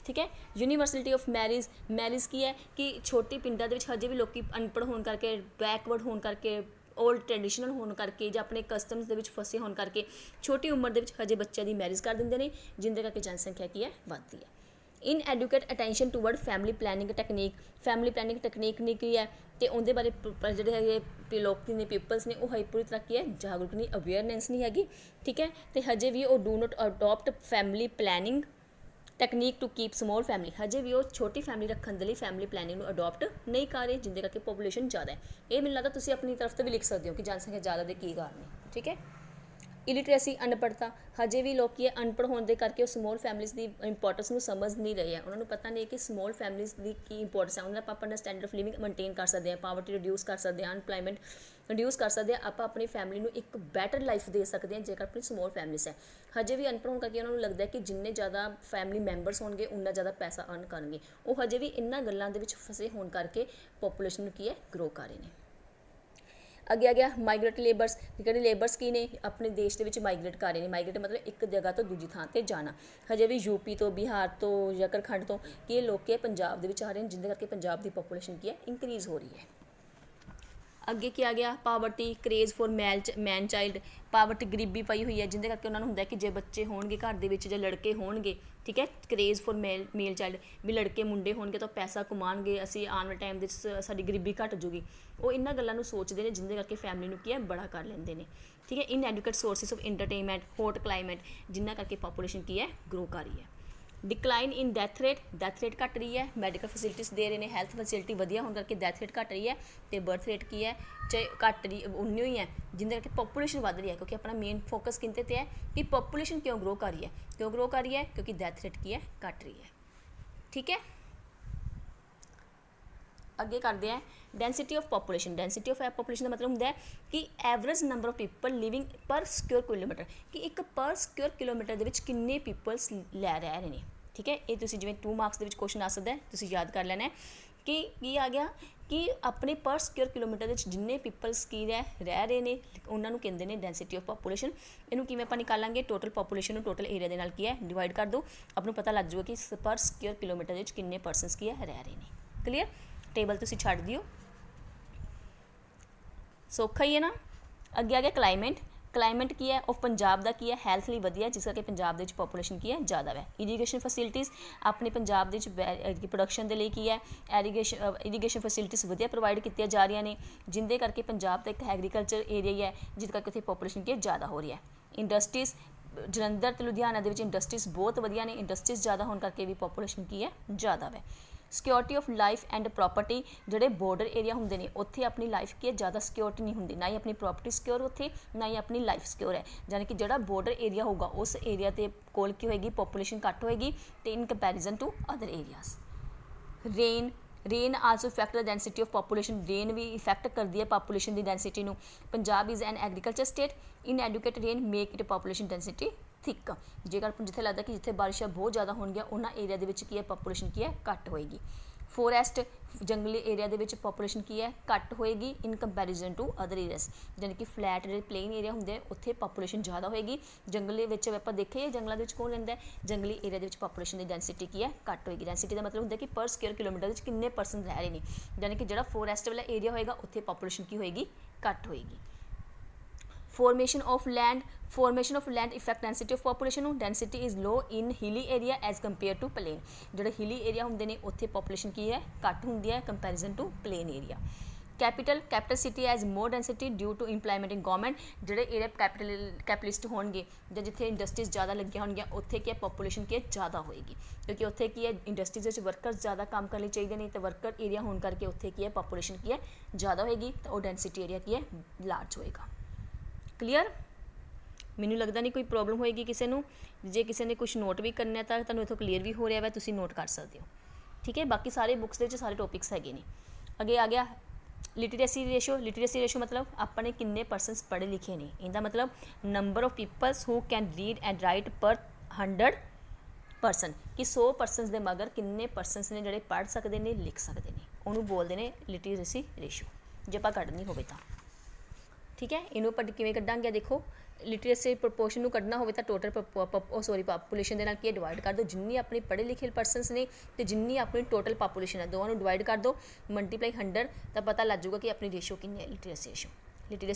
A: ठीक है। यूनीवर्सिटी ऑफ मैरिज की है कि छोटी पिंडा दे विच हजे भी लोग अनपढ़ होने करके, बैकवर्ड होने करके, ओल्ड ट्रैडिशनल होने करके, ਜਾਂ अपने कस्टम्स ਦੇ ਵਿੱਚ फसे होने करके छोटी उम्र ਦੇ ਵਿੱਚ ਹਜੇ ਬੱਚਿਆਂ ਦੀ ਮੈਰਿਜ ਕਰ ਦਿੰਦੇ ਨੇ, ਜਿੰਦੇ ਕਰਕੇ ਜਨਸੰਖਿਆ ਕੀ ਹੈ ਵੱਧਦੀ ਹੈ। ਇਨ educate attention toward family planning technique ਨੇ ਕੀ ਹੈ, ਤੇ ਉਹਦੇ ਬਾਰੇ ਜਿਹੜੇ ਹੈਗੇ ਲੋਕ ਨੇ ਪੀਪਲਸ ਨੇ ਉਹ ਪੂਰੀ ਤਰ੍ਹਾਂ ਕੀ ਹੈ ਜਾਗਰੂਕ ਨਹੀਂ, ਅਵੇਅਰਨੈਸ ਨਹੀਂ ਹੈਗੀ, ਠੀਕ ਹੈ। ਤੇ ਹਜੇ ਵੀ ਉਹ do not adopt family planning technique to keep small family, ਹਜੇ ਵੀ ਉਹ ਛੋਟੀ ਫੈਮਿਲੀ ਰੱਖਣ ਦੇ ਲਈ ਫੈਮਿਲੀ ਪਲੈਨਿੰਗ ਨੂੰ ਅਡੋਪਟ ਨਹੀਂ ਕਰ ਰਹੇ, ਜਿੰਦੇ ਕਰਕੇ ਪੋਪੂਲੇਸ਼ਨ ਜ਼ਿਆਦਾ ਹੈ। ਇਹ ਮੈਨੂੰ ਲੱਗਦਾ ਤੁਸੀਂ ਆਪਣੀ ਤਰਫ ਤੋਂ ਵੀ ਲਿਖ ਸਕਦੇ ਹੋ ਕਿ ਜਨਸੰਖਿਆ ਜ਼ਿਆਦਾ ਦੇ ਕੀ ਕਾਰਨ ਨੇ, ਠੀਕ ਹੈ। ਇਲਿਟਰੇਸੀ, ਅਨਪੜ੍ਹਤਾ, ਹਜੇ ਵੀ ਲੋਕ ਅਨਪੜ੍ਹ ਹੋਣ ਦੇ ਕਰਕੇ ਉਹ ਸਮੋਲ ਫੈਮਿਲੀਜ਼ ਦੀ ਇੰਪੋਰਟੈਂਸ ਨੂੰ ਸਮਝ ਨਹੀਂ ਰਹੇ ਆ। ਉਹਨਾਂ ਨੂੰ ਪਤਾ ਨਹੀਂ ਕਿ ਸਮੋਲ ਫੈਮਿਲੀਜ਼ ਦੀ ਕੀ ਇੰਪੋਰਟੈਂਸ ਹੈ। ਉਹਨਾਂ ਦਾ ਆਪਾਂ ਆਪਣਾ ਸਟੈਂਡਰਡ ਆਫ ਲਿਵਿੰਗ ਮੇਨਟੇਨ ਕਰ ਸਕਦੇ ਹਾਂ, ਪਾਵਰਟੀ ਰਿਡਿਊਸ ਕਰ ਸਕਦੇ ਹਾਂ, ਅਨਪਲਾਈਮੈਂਟ ਰਿਡਿਊਸ ਕਰ ਸਕਦੇ ਹਾਂ। ਆਪਾਂ ਆਪਣੀ ਫੈਮਿਲੀ ਨੂੰ ਇੱਕ ਬੈਟਰ ਲਾਈਫ ਦੇ ਸਕਦੇ ਹਾਂ ਜੇਕਰ ਆਪਣੀ ਸਮੋਲ ਫੈਮਿਲੀਜ਼ ਹੈ। ਹਜੇ ਵੀ ਅਨਪੜ੍ਹ ਹੋਣ ਕਰਕੇ ਉਹਨਾਂ ਨੂੰ ਲੱਗਦਾ ਕਿ ਜਿੰਨੇ ਜ਼ਿਆਦਾ ਫੈਮਿਲੀ ਮੈਂਬਰਸ ਹੋਣਗੇ ਉਨਾ ਜ਼ਿਆਦਾ ਪੈਸਾ ਅਰਨ ਕਰਨਗੇ। ਉਹ ਹਜੇ ਵੀ ਇਹਨਾਂ ਗੱਲਾਂ ਦੇ ਵਿੱਚ ਫਸੇ ਹੋਣ ਕਰਕੇ ਪੋਪੂਲੇਸ਼ਨ ਨੂੰ ਗਰੋ ਕਰ ਰਹੇ ਨੇ। ਅੱਗੇ ਆ ਗਿਆ ਮਾਈਗ੍ਰੇਟਰੀ ਲੇਬਰਸ, ਜਿਹੜੇ ਲੇਬਰਸ ਕੀ ਨੇ ਆਪਣੇ ਦੇਸ਼ ਦੇ ਵਿੱਚ ਮਾਈਗ੍ਰੇਟ ਕਰ ਰਹੇ ਨੇ। ਮਾਈਗ੍ਰੇਟ ਮਤਲਬ ਇੱਕ ਜਗ੍ਹਾ ਤੋਂ ਦੂਜੀ ਥਾਂ 'ਤੇ ਜਾਣਾ। ਹਜੇ ਵੀ ਯੂਪੀ ਤੋਂ, ਬਿਹਾਰ ਤੋਂ, ਝਾਰਖੰਡ ਤੋਂ ਇਹ ਲੋਕ ਪੰਜਾਬ ਦੇ ਵਿੱਚ ਆ ਰਹੇ ਨੇ, ਜਿਹਦੇ ਕਰਕੇ ਪੰਜਾਬ ਦੀ ਪੋਪੂਲੇਸ਼ਨ ਇੰਕਰੀਜ਼ ਹੋ ਰਹੀ ਹੈ। ਅੱਗੇ ਕੀ ਆ ਗਿਆ poverty, craze for man child, poverty ਗਰੀਬੀ ਪਈ ਹੋਈ ਹੈ, ਜਿਹਦੇ ਕਰਕੇ ਉਹਨਾਂ ਨੂੰ ਹੁੰਦਾ ਕਿ ਜੇ ਬੱਚੇ ਹੋਣਗੇ ਘਰ ਦੇ ਵਿੱਚ ਜਾਂ ਲੜਕੇ ਹੋਣਗੇ, ਠੀਕ ਹੈ, ਕਰੇਜ਼ ਫॉर ਮੇਲ ਚਾਈਲਡ, ਵੀ ਲੜਕੇ ਮੁੰਡੇ ਹੋਣਗੇ ਤਾਂ ਪੈਸਾ ਕਮਾਉਣਗੇ, ਅਸੀਂ ਆਉਣ ਵਾਲੇ ਟਾਈਮ ਦੇ ਸਾਡੀ ਗਰੀਬੀ ਘੱਟ ਜੂਗੀ। ਉਹ ਇਹਨਾਂ ਗੱਲਾਂ ਨੂੰ ਸੋਚਦੇ ਨੇ, ਜਿਹਦੇ ਕਰਕੇ ਫੈਮਿਲੀ ਨੂੰ ਬੜਾ ਕਰ ਲੈਂਦੇ ਨੇ, ਠੀਕ ਹੈ। Inadequate sources of entertainment, hot climate, ਜਿਨ੍ਹਾਂ ਕਰਕੇ ਪੋਪੂਲੇਸ਼ਨ ਗਰੋ ਕਰ ਰਹੀ ਹੈ। ਡਿਕਲਾਈਨ ਇਨ ਡੈਥ ਰੇਟ ਘੱਟ ਰਹੀ ਹੈ। ਮੈਡੀਕਲ ਫੈਸਿਲਿਟੀਜ਼ ਦੇ ਰਹੇ ਨੇ, ਹੈਲਥ ਫੈਸਿਲਿਟੀ ਵਧੀਆ ਹੋਣ ਕਰਕੇ ਡੈਥ ਰੇਟ ਘੱਟ ਰਹੀ ਹੈ। ਅਤੇ ਬਰਥ ਰੇਟ ਚਾਹੇ ਘੱਟ ਰਹੀ ਉਨੀ ਹੀ ਹੈ, ਜਿਹਦੇ ਕਰਕੇ ਪੋਪੂਲੇਸ਼ਨ ਵੱਧ ਰਹੀ ਹੈ। ਕਿਉਂਕਿ ਆਪਣਾ ਮੇਨ ਫੋਕਸ ਕਿੰਤੇ 'ਤੇ ਹੈ ਕਿ ਪੋਪੂਲੇਸ਼ਨ ਕਿਉਂ ਗਰੋ ਕਰ ਰਹੀ ਹੈ, ਕਿਉਂਕਿ ਡੈਥ ਰੇਟ ਘੱਟ ਰਹੀ ਹੈ, ਠੀਕ ਹੈ। ਅੱਗੇ ਕਰਦੇ ਹਾਂ density of population. Density of population ਦਾ ਮਤਲਬ ਹੁੰਦਾ ਹੈ ਕਿ average number of people living per square kilometre, ਕਿ ਇੱਕ ਪਰ ਸਕੁਅਰ ਕਿਲੋਮੀਟਰ ਦੇ ਵਿੱਚ ਕਿੰਨੇ ਪੀਪਲਸ ਰਹਿ ਰਹੇ ਨੇ, ਠੀਕ ਹੈ। ਇਹ ਤੁਸੀਂ ਜਿਵੇਂ 2 ਮਾਰਕਸ ਦੇ ਵਿੱਚ ਕੁਐਸਚਨ ਆ ਸਕਦਾ, ਤੁਸੀਂ ਯਾਦ ਕਰ ਲੈਣਾ ਕਿ ਕੀ ਆ ਗਿਆ ਕਿ ਆਪਣੇ ਪਰ ਸਕੁਅਰ ਕਿਲੋਮੀਟਰ ਦੇ ਵਿੱਚ ਜਿੰਨੇ ਪੀਪਲਸ ਰਹਿ ਰਹੇ ਨੇ ਉਹਨਾਂ ਨੂੰ ਕਹਿੰਦੇ ਨੇ ਡੈਂਸਿਟੀ ਆਫ ਪੋਪੂਲੇਸ਼ਨ। ਇਹਨੂੰ ਕਿਵੇਂ ਆਪਾਂ ਨਿਕਾਲਾਂਗੇ, ਟੋਟਲ ਪੋਪੂਲੇਸ਼ਨ ਨੂੰ ਟੋਟਲ ਏਰੀਆ ਦੇ ਨਾਲ ਡਿਵਾਈਡ ਕਰ ਦਿਓ, ਆਪ ਨੂੰ ਪਤਾ ਲੱਗ ਜਾਊਗਾ ਕਿ ਪਰ ਸਕੁਅਰ ਕਿਲੋਮੀਟਰ ਦੇ ਵਿੱਚ ਕਿੰਨੇ ਪਰਸਨਸ ਰਹਿ ਰਹੇ ਨੇ। ਕਲੀਅਰ, ਟੇਬਲ ਤੁਸੀਂ ਛੱਡ ਦਿਓ, ਸੌਖਾ ਹੀ ਹੈ ਨਾ। ਅੱਗੇ ਆ ਗਿਆ ਕਲਾਈਮੇਟ ਕੀ ਹੈ, ਉਹ ਪੰਜਾਬ ਦਾ ਹੈਲਥ ਲਈ ਵਧੀਆ, ਜਿਸ ਕਰਕੇ ਪੰਜਾਬ ਦੇ ਵਿੱਚ ਪੋਪੂਲੇਸ਼ਨ ਜ਼ਿਆਦਾ ਹੈ। ਇਰੀਗੇਸ਼ਨ ਫੈਸਿਲਿਟੀਜ਼, ਆਪਣੇ ਪੰਜਾਬ ਦੇ ਵਿੱਚ ਪ੍ਰੋਡਕਸ਼ਨ ਦੇ ਲਈ ਇਰੀਗੇਸ਼ਨ ਫੈਸਿਲਿਟੀਜ਼ ਵਧੀਆ ਪ੍ਰੋਵਾਈਡ ਕੀਤੀਆਂ ਜਾ ਰਹੀਆਂ ਨੇ, ਜਿਹਦੇ ਕਰਕੇ ਪੰਜਾਬ ਦਾ ਇੱਕ ਐਗਰੀਕਲਚਰ ਏਰੀਆ ਹੀ ਹੈ, ਜਿਸ ਕਰਕੇ ਉੱਥੇ ਪੋਪੂਲੇਸ਼ਨ ਜ਼ਿਆਦਾ ਹੋ ਰਹੀ ਹੈ। ਇੰਡਸਟਰੀਜ਼, ਜਲੰਧਰ ਅਤੇ ਲੁਧਿਆਣਾ ਦੇ ਵਿੱਚ ਇੰਡਸਟਰੀਜ਼ ਬਹੁਤ ਵਧੀਆ ਨੇ, ਇੰਡਸਟਰੀਜ਼ ਜ਼ਿਆਦਾ ਹੋਣ ਕਰਕੇ ਵੀ ਪੋਪੂਲੇਸ਼ਨ ਜ਼ਿਆਦਾ ਹੈ। Security of life and property, ਜਿਹੜੇ ਬੋਰਡਰ ਏਰੀਆ ਹੁੰਦੇ ਨੇ ਉੱਥੇ ਆਪਣੀ ਲਾਈਫ ਜ਼ਿਆਦਾ ਸਿਕਿਉਰਿਟੀ ਨਹੀਂ ਹੁੰਦੀ, ਨਾ ਹੀ ਆਪਣੀ ਪ੍ਰੋਪਰਟੀ ਸਿਕਿਉਰ ਉੱਥੇ, ਨਾ ਹੀ ਆਪਣੀ ਲਾਈਫ ਸਿਕਿਉਰ ਹੈ। ਯਾਨੀ ਕਿ ਜਿਹੜਾ ਬੋਰਡਰ ਏਰੀਆ ਹੋਊਗਾ ਉਸ ਏਰੀਆ 'ਤੇ ਕੋਲ ਹੋਏਗੀ ਪੋਪੂਲੇਸ਼ਨ ਘੱਟ ਹੋਏਗੀ ਅਤੇ in comparison to other areas. Rain also effect the density of population, rain ਵੀ ਇਫੈਕਟ ਕਰਦੀ ਹੈ ਪੋਪੂਲੇਸ਼ਨ ਦੀ ਡੈਂਸਿਟੀ ਨੂੰ। Punjab is an agriculture state, inadequate rain make it population density thick. ਜੇਕਰ ਜਿੱਥੇ ਲੱਗਦਾ ਕਿ ਜਿੱਥੇ ਬਾਰਿਸ਼ਾਂ ਬਹੁਤ ਜ਼ਿਆਦਾ ਹੋਣਗੀਆਂ ਉਹਨਾਂ ਏਰੀਆ ਦੇ ਵਿੱਚ ਪੋਪੂਲੇਸ਼ਨ ਘੱਟ ਹੋਏਗੀ। ਫੋਰੈਸਟ, ਜੰਗਲੀ ਏਰੀਆ ਦੇ ਵਿੱਚ ਪੋਪੂਲੇਸ਼ਨ ਘੱਟ ਹੋਏਗੀ ਇਨ ਕੰਪੈਰੀਜ਼ਨ ਟੂ ਅਦਰ ਏਰੀਆਜ਼, ਯਾਨੀ ਕਿ ਫਲੈਟ ਜਿਹੜੇ ਪਲੇਨ ਏਰੀਆ ਹੁੰਦੇ ਆ ਉੱਥੇ ਪੋਪੂਲੇਸ਼ਨ ਜ਼ਿਆਦਾ ਹੋਏਗੀ। ਜੰਗਲ ਵਿੱਚ ਆਪਾਂ ਦੇਖੀਏ ਜੰਗਲਾਂ ਦੇ ਵਿੱਚ ਕੌਣ ਰਹਿੰਦਾ, ਜੰਗਲੀ ਏਰੀਆ ਦੇ ਵਿੱਚ ਪੋਪੂਲੇਸ਼ਨ ਦੀ ਡੈਂਸਿਟੀ ਘੱਟ ਹੋਏਗੀ। ਡੈਂਸਿਟੀ ਦਾ ਮਤਲਬ ਹੁੰਦਾ ਕਿ ਪਰ ਸਕੁਅਰ ਕਿਲੋਮੀਟਰ ਵਿੱਚ ਕਿੰਨੇ ਪਰਸਨ ਰਹਿ ਰਹੇ ਨੇ, ਯਾਨੀ ਕਿ ਜਿਹੜਾ ਫੋਰੈਸਟ ਵਾਲਾ ਏਰੀਆ ਹੋਏਗਾ ਉੱਥੇ ਪੋਪੂਲੇਸ਼ਨ ਹੋਏਗੀ, ਘੱਟ ਹੋਏਗੀ। formation of land effect density of population ਨੂੰ, density is low in hilly area as compared to plain, ਜਿਹੜੇ hilly area ਹੁੰਦੇ ਨੇ ਉੱਥੇ population ਘੱਟ ਹੁੰਦੀ ਹੈ comparison to plain area। capital city has more density due to employment in government, ਜਿਹੜੇ area capitalist ਹੋਣਗੇ ਜਾਂ ਜਿੱਥੇ ਇੰਡਸਟਰੀਜ਼ ਜ਼ਿਆਦਾ ਲੱਗੀਆਂ ਹੋਣਗੀਆਂ ਉੱਥੇ ਪੋਪੂਲੇਸ਼ਨ ਜ਼ਿਆਦਾ ਹੋਏਗੀ, ਕਿਉਂਕਿ ਉੱਥੇ ਇੰਡਸਟਰੀਜ਼ ਵਿੱਚ ਵਰਕਰਸ ਜ਼ਿਆਦਾ ਕੰਮ ਕਰਨੇ ਚਾਹੀਦੇ ਨੇ, ਤਾਂ ਵਰਕਰ ਏਰੀਆ ਹੋਣ ਕਰਕੇ ਉੱਥੇ ਪੋਪੂਲੇਸ਼ਨ ਜ਼ਿਆਦਾ ਹੋਏਗੀ, ਤਾਂ ਉਹ ਡੈਂਸਿਟੀ ਏਰੀਆ ਲਾਰਜ ਹੋਏਗਾ। ਕਲੀਅਰ, ਮੈਨੂੰ ਲੱਗਦਾ ਨਹੀਂ ਕੋਈ ਪ੍ਰੋਬਲਮ ਹੋਏਗੀ ਕਿਸੇ ਨੂੰ। ਜੇ ਕਿਸੇ ਨੇ ਕੁਛ ਨੋਟ ਵੀ ਕਰਨਾ ਤਾਂ ਤੁਹਾਨੂੰ ਇੱਥੋਂ ਕਲੀਅਰ ਵੀ ਹੋ ਰਿਹਾ ਵਾ, ਤੁਸੀਂ ਨੋਟ ਕਰ ਸਕਦੇ ਹੋ, ਠੀਕ ਹੈ। ਬਾਕੀ ਸਾਰੇ ਬੁੱਕਸ ਦੇ ਵਿੱਚ ਸਾਰੇ ਟੌਪਿਕਸ ਹੈਗੇ ਨੇ। ਅੱਗੇ ਆ ਗਿਆ ਲਿਟਰੇਸੀ ਰੇਸ਼ੋ ਮਤਲਬ ਆਪਣੇ ਕਿੰਨੇ ਪਰਸਨਸ ਪੜ੍ਹੇ ਲਿਖੇ ਨੇ, ਇਹਦਾ ਮਤਲਬ number of peoples who can read and write per 100 person, ਕਿ 100 ਪਰਸਨਸ ਦੇ ਮਗਰ ਕਿੰਨੇ ਪਰਸਨਸ ਨੇ ਜਿਹੜੇ ਪੜ੍ਹ ਸਕਦੇ ਨੇ, ਲਿਖ ਸਕਦੇ ਨੇ, ਉਹਨੂੰ ਬੋਲਦੇ ਨੇ ਲਿਟਰੇਸੀ ਰੇਸ਼ੋ, ਜੇ ਆਪਾਂ ਕੱਢਣੀ ਹੋਵੇ ਤਾਂ, ਠੀਕ ਹੈ। ਇਹਨੂੰ ਆਪਾਂ ਕਿਵੇਂ ਕੱਢਾਂਗੇ, ਦੇਖੋ ਲਿਟਰੇਸੀ ਪ੍ਰਪੋਰਸ਼ਨ ਨੂੰ ਕੱਢਣਾ ਹੋਵੇ ਤਾਂ ਟੋਟਲ ਪਾਪੂਲੇਸ਼ਨ ਦੇ ਨਾਲ ਡਿਵਾਈਡ ਕਰ ਦਿਓ, ਜਿੰਨੀ ਆਪਣੀ ਪੜ੍ਹੇ ਲਿਖੇ ਪਰਸਨਸ ਨੇ ਅਤੇ ਜਿੰਨੀ ਆਪਣੀ ਟੋਟਲ ਪਾਪੂਲੇਸ਼ਨ ਹੈ, ਦੋਵਾਂ ਨੂੰ ਡਿਵਾਈਡ ਕਰ ਦਿਓ, ਮਲਟੀਪਲਾਈ 100, ਤਾਂ ਪਤਾ ਲੱਗ ਜਾਊਗਾ ਕਿ ਆਪਣੀ ਰੇਸ਼ੋ ਕਿੰਨੀ ਹੈ ਲਿਟਰੇਸੀ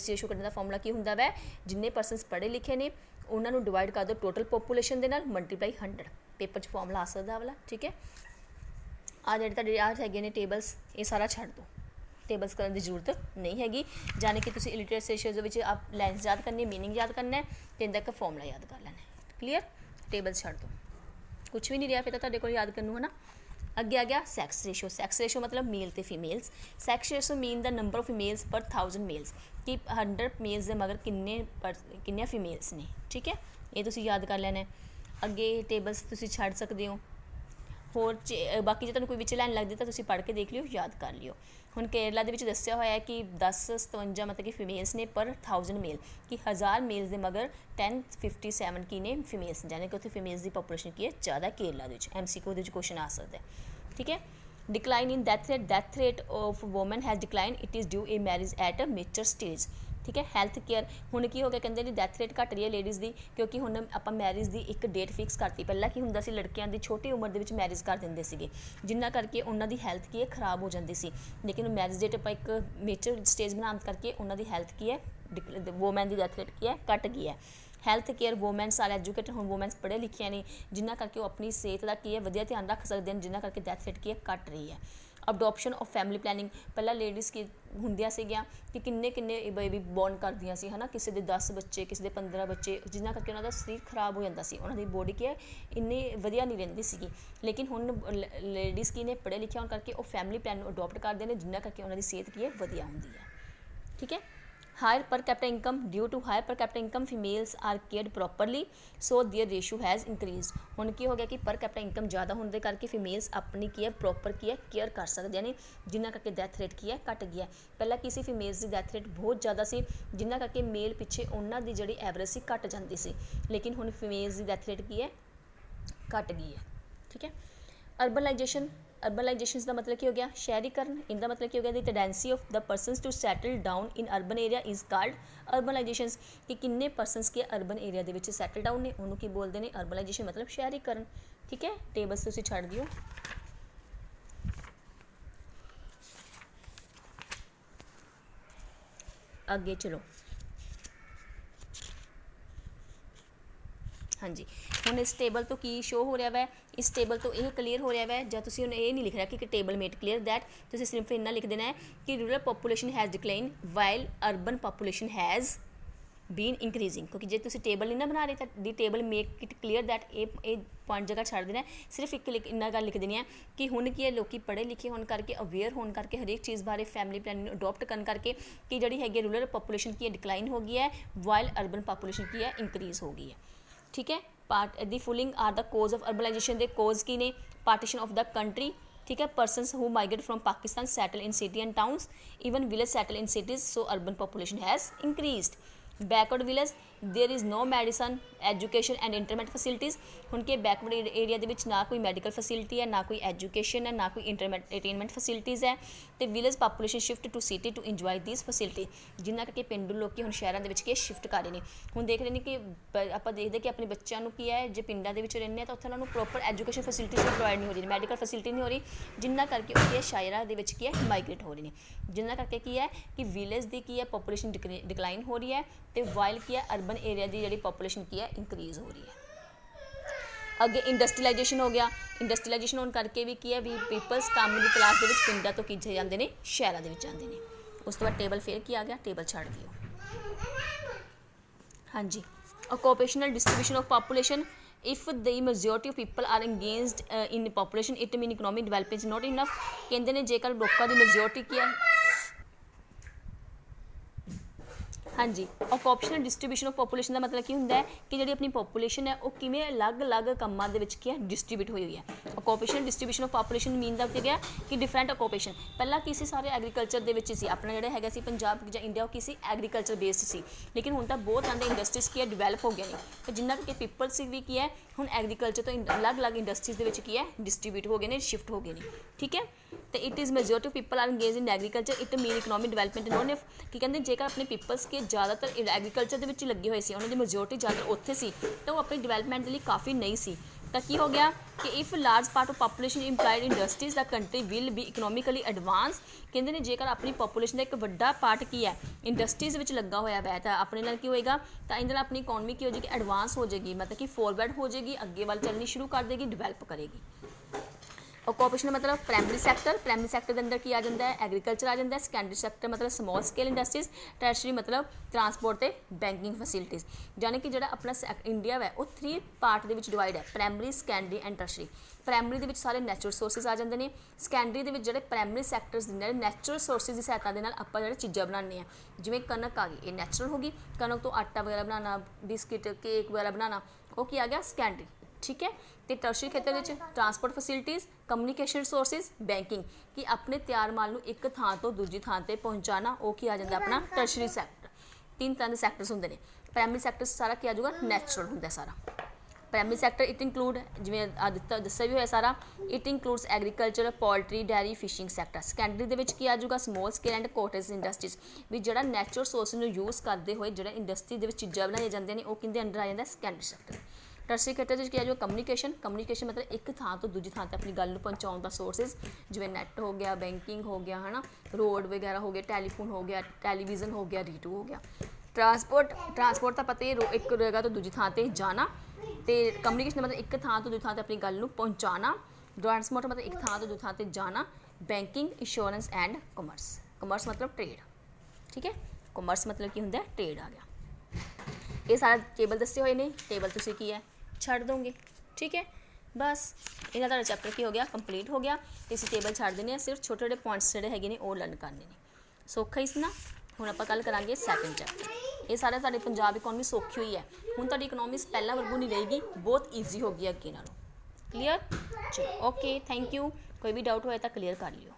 A: ਰੇਸ਼ੋ ਕੱਢਣ ਦਾ ਫਾਰਮੂਲਾ ਕੀ ਹੁੰਦਾ ਵੈ, ਜਿੰਨੇ ਪਰਸਨਸ ਪੜ੍ਹੇ ਲਿਖੇ ਨੇ ਉਹਨਾਂ ਨੂੰ ਡਿਵਾਈਡ ਕਰ ਦਿਓ ਟੋਟਲ ਪਾਪੂਲੇਸ਼ਨ ਦੇ ਨਾਲ ਮਲਟੀਪਲਾਈ 100, ਪੇਪਰ 'ਚ ਫਾਰਮੂਲਾ ਆ ਸਕਦਾ ਵਾਲਾ, ਠੀਕ ਹੈ। ਜਿਹੜੇ ਤੁਹਾਡੇ ਹੈਗੇ ਨੇ ਟੇਬਲਸ, ਇਹ ਸਾਰਾ ਛੱਡ ਦਿਓ, ਟੇਬਲਸ ਕਰਨ ਦੀ ਜ਼ਰੂਰਤ ਨਹੀਂ ਹੈਗੀ, ਜਾਣੀ ਕਿ ਤੁਸੀਂ ਇਲਿਟਰੇਸੀ ਰੇਸ਼ੋ ਦੇ ਵਿੱਚ ਆਪ ਲਾਈਨਸ ਯਾਦ ਕਰਨੀ, ਮੀਨਿੰਗ ਯਾਦ ਕਰਨਾ ਹੈ, ਅਤੇ ਇਹਦਾ ਇੱਕ ਫਾਰਮੂਲਾ ਯਾਦ ਕਰ ਲੈਣਾ ਹੈ। ਕਲੀਅਰ, ਟੇਬਲਸ ਛੱਡ ਦਿਓ। कुछ भी नहीं रहा फिर तो तुहाडे कोल याद करन नूं, है ना। अगे आ गया सैक्स रेशो। सैक्स रेशो मतलब मेल ते females. Sex ratio mean the number of females per 1000 mails, कि 100 मेल्स के मगर किन्ने फीमेल्स ने, ठीक है। ये तुसीं याद कर लेना है। अगे टेबल्स तुसीं छड्ड सकदे हो। होर बाकी जो तुहानूं कोई विच लाइन लगदी तो तुसीं पढ़ के देख लिओ, याद कर लिओ। हुण केरला दे विच दस्सिया होया है कि 1057 मतलब कि फीमेल्स ने पर 1000 मेल, कि 1000 मेल्स के मगर 1057 की ने फीमेल्स, यानी कि उत्थे फीमेल्स की पॉपूलेशन की है ज़्यादा केरला दे विच। MCQ दे विच क्वेश्चन आ सकता है, ठीक है। Decline in death rate of woman has decline, it is due a marriage at a mature stage, ठीक है। हैल्थ केयर हुण की हो गया, कहते डैथ रेट घट रही है लेडीज़ की, क्योंकि हुण आपां मैरिज की एक डेट फिक्स करती। पहला की हुंदा सी लड़कियां दी छोटी उम्र दे विच मैरिज कर दिंदे सीगे, जिन्ना करके उन्हां दी हैल्थ की है खराब हो जाती सी। लेकिन मैरिज डेट आपां एक मेच्योर स्टेज बनाने करके उन्हां दी हैल्थ की है वोमैन की डैथ रेट की है घट गई है। हैल्थ केयर वोमैनस आर एजुकेटेड, हुण वोमैनस पढ़े लिखिया ने, जिन्ना करके वो अपनी सेहत का की है वधिया ध्यान रख सकते हैं, जिन्ना करके डैथ रेट की है घट रही है। अडोप्शन ऑफ फैमिली प्लैनिंग, पहला लेडीज़ की ਹੁੰਦੀਆਂ ਸੀਗੀਆਂ कि किन्ने किन्ने बेबी बॉर्न करदियां सी, है ना। किसी के 10 बच्चे, किसी के 15 बच्चे, जिन्ना करके उन्हों का शरीर खराब हो जाता सी, उन्होंने बॉडी की इन्नी वधिया नहीं रहिंदी सीगी। लेकिन हुण लेडीज़ की ने पढ़े लिखे होने करके वो फैमिली प्लैन अडोप्ट करते हैं, जिन्ना करके उन्होंने सेहत की है वधिया होंदी है, ठीक है। Higher per capita income, due to higher per capita income females are cared properly, so their ratio has increase. हुण की हो गया कि पर कैपिटा इनकम ज़्यादा होने करके फीमेल्स अपनी की है प्रॉपर की है केयर कर सकते हैं, जिन्ना करके डैथ रेट की है घट गई है। पहला किसी फीमेल्स की डैथ रेट बहुत ज़्यादा सी, जिन्ना करके मेल पिछे उन्हों की जी एवरेज से घट जाती सी, लेकिन हुण फीमेल्स की डैथ रेट की है घट गई है, ठीक है। अर्बनाइजेशन, अर्बनाइजेशन का मतलब की हो गया शहरीकरण, इनका मतलब की हो गया the tendency of the persons to settle down in urban area is called urbanisation, कि किन्ने पर्सनस के अर्बन एरिया के विच सैटल डाउन ने उन्होंने की बोलते हैं अर्बनाइजेशन मतलब शहरीकरण, ठीक है। टेबल्स तुसीं छड्ड दिओ। अगे चलो, हाँ जी। हुण इस टेबल तो की शो हो रहा है, इस टेबल तो यह क्लीयर हो रहा है, जब तुसीं हुण ये नहीं लिख रहा कि टेबल मेड क्लीयर दैट, तुसीं सिर्फ इन्ना लिख देना है कि rural population has decline while urban population has been increasing, क्योंकि जो तुसीं टेबल नहीं ना बना रहे तो the table make it clear that a point जगह छड्ड देना है, सिर्फ एक इन्ना गल लिख देनी है कि हुण की लोग पढ़े लिखे होने करके अवेयर होने करके हरेक चीज़ बारे फैमिली प्लैनिंग अडोप्ट करने करके कि जिहड़ी हैगी रूरल पॉपूलेशन की डिक्लाइन हो गई है वाइल अर्बन पॉपूलेशन की है इंक्रीज हो गई है, ठीक है। Part the following are the cause of urbanisation के कोज की ने, पार्टीशन ऑफ द कंट्री, ठीक है। Persons who migrate from Pakistan settle in city and towns, even village settle in cities, so urban population has increased. Backward village, there is no medicine education and internet facilities, हुण के backward area के ना कोई medical facility है, ना कोई education है, ना कोई इंटरटेनमेंट फैसिलिटीज़ है, तो village population shift to city to enjoy this facility, जिन्ना करके पेंडू लोग हुण शहरों के शिफ्ट कर रहे हैं। हुण देख रहे हैं कि आप देखते कि अपने बच्चों को की है जो पिंडों के रहने तो उत्थे उन्होंने प्रॉपर एजुकेशन फैसिलिटीज़ प्रोवाइड नहीं हो रही, मैडिकल फैसिलिटी नहीं हो रही, जिन्ना करके वो शहरों के की है माइग्रेट हो रही हैं, जिन्ना करके की है कि विलेज की है पॉपूलेशन डिक्लाइन हो रही है, तो वाइल की है अर्बन एरिया की जी पॉपूलेशन की है इंक्रीज हो रही है। अगे इंडस्ट्रीलाइजेशन हो गया, इंडस्ट्रीलाइजेशन होने करके भी की है भी पीपल्स काम की क्लास के पिंडों तो किए जाते हैं शहरों के जाते हैं। उस तो बाद टेबल फिर की आ गया, टेबल छड्ड दिओ। हाँ जी, occupational distribution of population, if the majority of people are engaged in population it mean economic development is not enough, कहते हैं जेकर लोगों की मेजोरिटी की है, हाँ जी। ऑक्यूपेशनल डिस्ट्रीब्यूशन ऑफ पॉपूलेशन का मतलब की होंगे कि जी अपनी पॉपूलेशन है वो किमें अलग अलग कामों के डिस्ट्रीब्यूट हुई हुई है। Occupational distribution of population mean का क्या कि डिफरेंट ऑक्यूपेशन, पहला किसी सारे एग्रीकल्चर के अपना जोड़ा है पंजाब या इंडिया किसी एग्रीकल्चर बेस्ड सी, लेकिन हूँ तो बहुत ज़्यादा इंडस्ट्रीज़ की है डिवेलप हो गए हैं, तो जिन्ना करके पीपल्स भी की है हूँ एग्रीकल्चर तो अलग अलग इंडस्ट्रीज़ की है डिस्ट्रीब्यूट हो गए हैं, शिफ्ट हो गए हैं, ठीक है। तो it is majority of people are engage in agriculture it mean economic development non if, कि कहते जेकर अपने पीपल्स के ज़्यादातर एग्रीकल्चर के लगे हुए सी, उन्होंने मेजोरिटी ज़्यादा उत्थे सी, तो वो अपनी डिवेलपमेंट के लिए काफ़ी नहीं सी, तो की हो गया कि if large part of population implied industries the country will be economically advance, कहते हैं जेकर अपनी पॉपूलेशन का एक वड्डा पार्ट की है इंडस्ट्रीज़ में लगा होया वै तो अपने नाल की होएगा, तो इहदे नाल अपनी इकोनॉमी की हो जाएगी एडवांस हो जाएगी, मतलब कि फॉरवर्ड हो जाएगी, अगे वाल चलनी शुरू कर देगी, डिवेलप करेगी। ऑक्यूपेशनल मतलब प्राइमरी सैक्टर के अंदर की आ जाता है एग्रीकल्चर आ जाता है, सैकेंडरी सैक्टर मतलब स्मॉल स्केल इंडस्ट्रीज, टैरशरी मतलब ट्रांसपोर्ट ते बैंकिंग फैसिलिटीज़। यानी कि जो अपना इंडिया है वो 3 पार्ट के डिवाइड है, प्राइमरी सैकेंडरी एंड टैरशरी। प्राइमरी के सारे नैचुरल सोर्सिस आ जाते हैं, सैकेंडरी के जो प्राइमरी सैक्टर्स दिंदे नैचुरल सोर्सिस की सहायता के आप जो चीज़ां बनाने हैं, जिवें कणक आ गई ये नैचुरल होगी, कणक तो आटा वगैरह बनाना, बिस्किट केक वगैरह बनाना, वो की आ गया सैकेंडरी। ठीक है, तो टर्शरी खेतर में transport facilities, communication resources, banking कि अपने तैयार माल को एक थां तो दूजी थां पर पहुँचाना, वो की आ जाता अपना टर्शरी सैक्टर। 3 तरह के सैक्टर्स होंगे ने। प्राइमरी सैक्टर सारा क्या आ जाऊगा नैचुरल होंगे सारा। प्राइमरी सैक्टर इट इंकलूड जिवें दस्सिया भी होया सारा, it includes agriculture, poultry, dairy, fishing sector. Secondary के की आ जाऊगा small scale and cottage industries भी जो नैचुरल सोर्सिस यूज़ करते हुए जो इंडस्ट्री के चीज़ां बनाई जाती हैं वो किंदे अंडर आ जाता है सैकेंडरी सैक्टर। टर्शरी सैक्टर की आ जाऊगा कम्युनिकेशन मतलब एक थां तो दूजी थां तक अपनी गल पहुँचाने का सोर्सिस, जिवें नैट हो गया, बैंकिंग हो गया, है ना, रोड वगैरह हो गया, टैलीफोन हो गया, टैलीविजन हो गया, रेडियो हो गया। ट्रांसपोर्ट तो पता ही एक जगह तो दूजी थां पर जाना, तो कम्युनिकेशन मतलब एक थां तो दूजी थां तक अपनी गल पहुँचाना, ट्रांसपोर्ट मतलब एक थां तो दूजी थां तक जाना, बैंकिंग, इंश्योरेंस एंड कॉमर्स मतलब ट्रेड। ठीक है, कॉमर्स मतलब की होंगे ट्रेड आ गया। ये सारा टेबल दस्से हुए ने, टेबल तुसीं की है छड़ दोगे। ठीक है, बस इन्हां दा चैप्टर की हो गया कंप्लीट हो गया। इस टेबल छड़ देने, सिर्फ छोटे छोटे पॉइंट्स जोड़े है ने वो लर्न करने ने, सौखा ही सी ना। हुण आपां कल करांगे सैकेंड चैप्टर। ये सारा तुहाडी पंजाब इकोनॉमी सौखी हुई है, हुण तुहाडी इकोनॉमी पहला वर्गों नहीं रहेगी, बहुत ईजी हो गई अगे नालों। क्लीयर, चलो ओके, थैंक यू। कोई भी डाउट होए तो क्लीयर कर लियो।